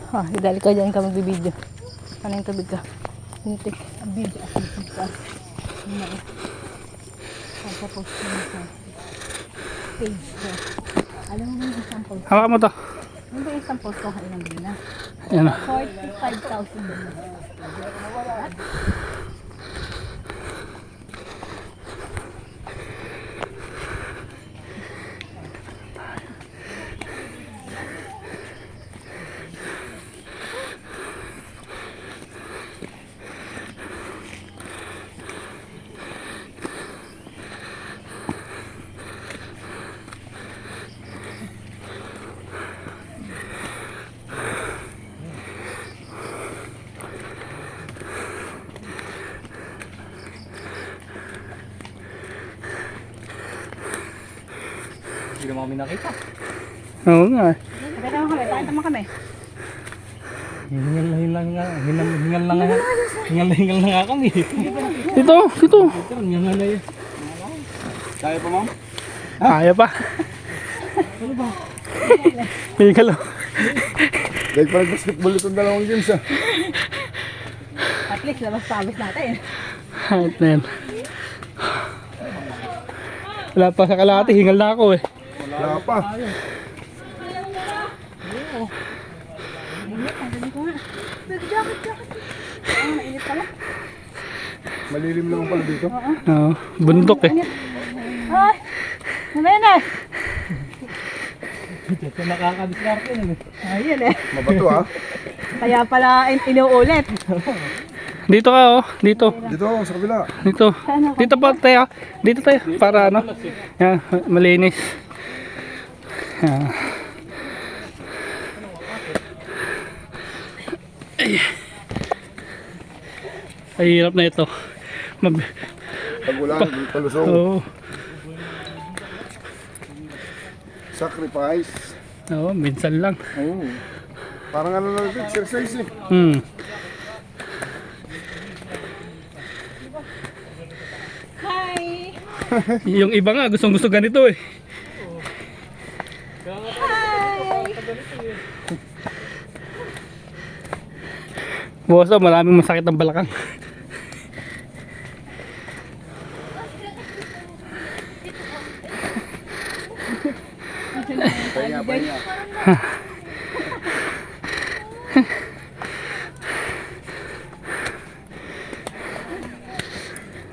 Idali ka dyan ka magbibideo. Ano yung tubig ka? Tinitik. Ang video at tinitik ka. Pagka-post ko na sa page ko. Alam mo yung isang post? Hawakan mo to. Ano ba yung isang post ko? Ilang bilhin na? Ayan o. 45,000 bilhin. Hindi naman kami nakita. Oo nga eh. Nakita mo kami, tayo tama kami. Hingal na nga kami. Dito, dito. Hingal na yun. Kaya pa, ma'am? Kaya pa. Ano ba? Higalo. Dahil pa nag-basketball itong dalawang games ah. At least, labas-pabis natin. Kahit na yan. Wala pa sa kalahati, hingal na ako eh. Wala pa. Mainit pala. Malilim lang pala dito. Oo, bundok eh. Ay! Mamaya na! Ito nakakadiskarte na eh. Ayun eh. Mabato ah. Kaya pala inuulit. Dito ka oh, dito. Dito sa kabila. Dito. Dito pa tayo. Dito tayo para ano. Yan, malinis. Yan. Ay, hirap na ito. Pag ulan, palusong. Oo. Sacrifice. Oo, minsan lang. Oo. Parang ano lang ito, exercise eh. Hi! Yung iba nga gustong gusto ganito eh. Hi! Bukas daw, maraming masakit ang balakang. Pahinga.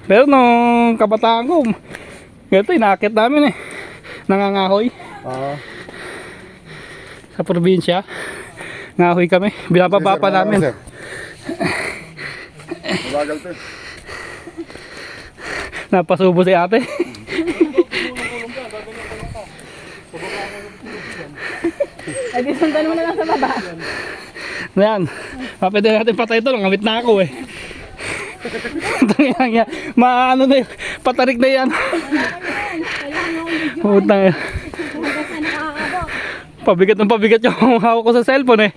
Pero nung kabataan ko, ganito inakit namin eh. Nangangahoy Ah. sa probinsya. Ngahoy kami, binababa pa namin. Mabagal to eh. Napasubo si ate. Ay, di sundan mo na lang sa baba. Ayan, pwede natin patay ito, ngawit na ako eh. Maano na yun, patarik na yan. Putang yan. Pabigat ng pabigat yung hawak ko sa cellphone eh.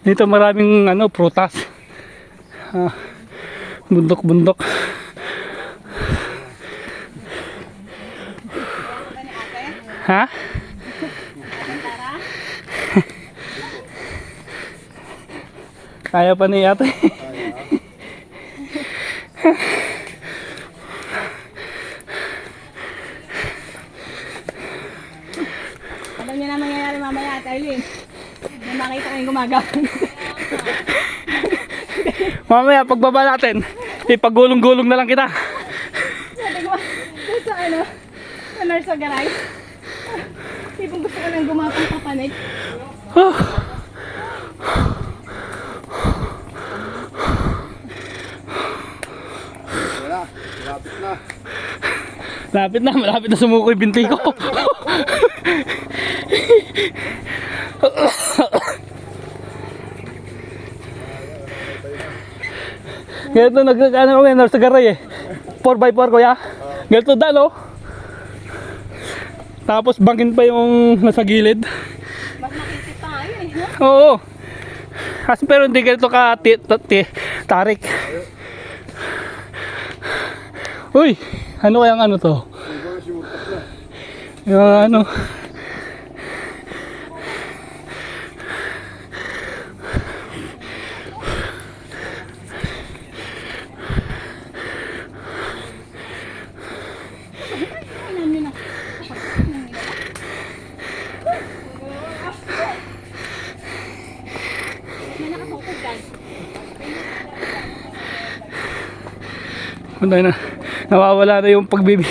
Dito maraming ano, prutas. Bundok-bundok. Ha? Kaya pa ni ate. Alam niyo na mangyayari mamaya at Eileen. May makita kayong gumagawin. Mamaya pagbaba natin, ipagulong-gulong na lang kita. Sabi ko, gusto ano, sa nurse organize. Tipong gusto ko lang gumapang papanig. Wala, lapit na. Malapit na sumuko yung binti ko. Ganito ano kami, nasa garay eh. 4x4 kuya. Ganito dalo. Tapos bangin pa yung nasa gilid. Mas makikip pa nga yun eh, no? Oo. Kasi pero hindi ganito ka tarik. Uy, ano kayang ano to? Yung ano. Ano yun na? May nakatungkod guys. Punta na. Nawawala na yung pagbibi.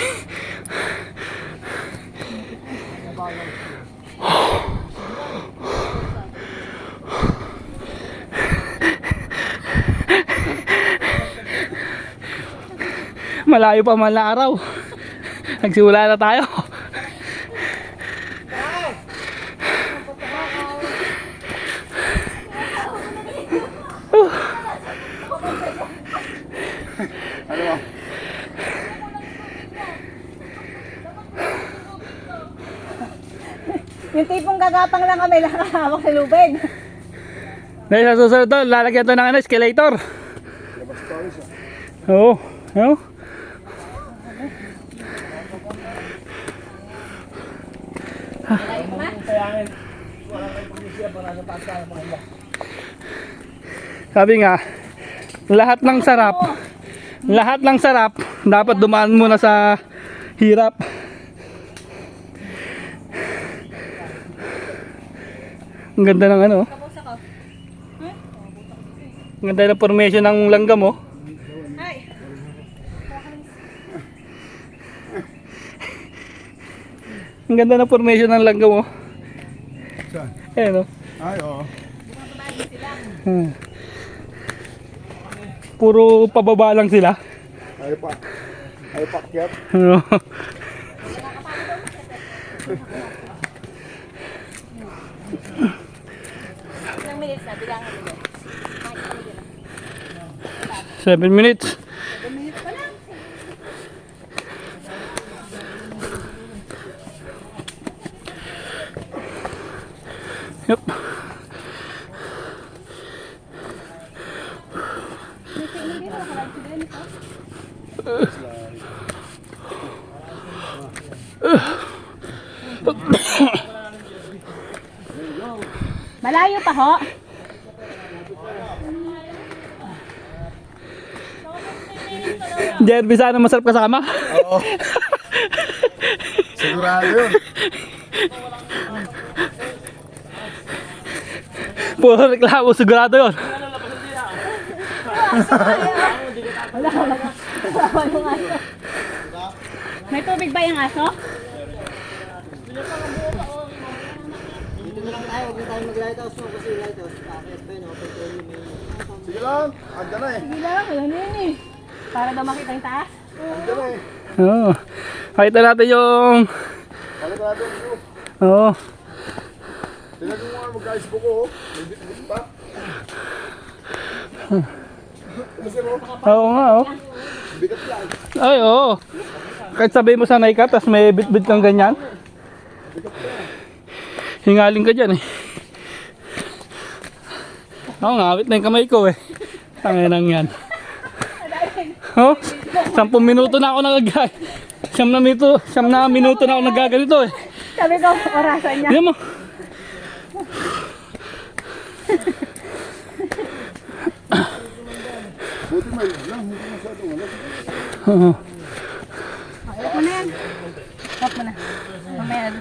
Malayo pa man na araw. Nagsimula na tayo. Ano ba? Yung tipong gagapang lang kami, nakahawak sa lubid. Dahil sa susunod to, lalagyan to ng ano, escalator. Labas tayo siya. Oo. Ano? Sabi nga, lahat ng sarap, dapat dumaan muna sa hirap. Ang ganda ng ano. Tapos ako. Ang ganda ng formation ng langgam oh. Ay. Ang ganda ng formation ng langgam oh. Saan? Ayan oh. Ay, oo. Hmm. Puro pababa lang sila. Ayaw pa. Ayaw pa akyat. Ano? Ilang minutes na, bilangan mo. 7 minutes. 7 minutes pa lang. Yup. Hindi na nakalive si Dennis, ha? Malayo pa ho. Jerby, sana masarap kasama. Oo. Sigurado yun. Puro reklamo, sigurado yun. Wala yung aso. May tubig ba yung aso? Sige lang. Anda na eh. Hindi lang, wala na yun eh. Para daw makita yung taas. Anda na eh. Oo. Pakita natin yung... Palit natin yung view. Oo. Tingnan mo nga mag-guys buko oh. May bit pa. Kasi mo, Oo nga oh. bigat yan. Ay oo. Kahit sabihin mo sanay ka, tapos may bit-bit kang ganyan. Hingaling ka dyan eh. Oo nga, awit na yung kamay ko eh. Tanginang yan. Oh, 10 minuto na ako nagagay. 9 na minuto na ako nagaganito eh. Sabi ko, orasan niya. Yan mo. Buti may lang, hindi masyadong wala. Oo.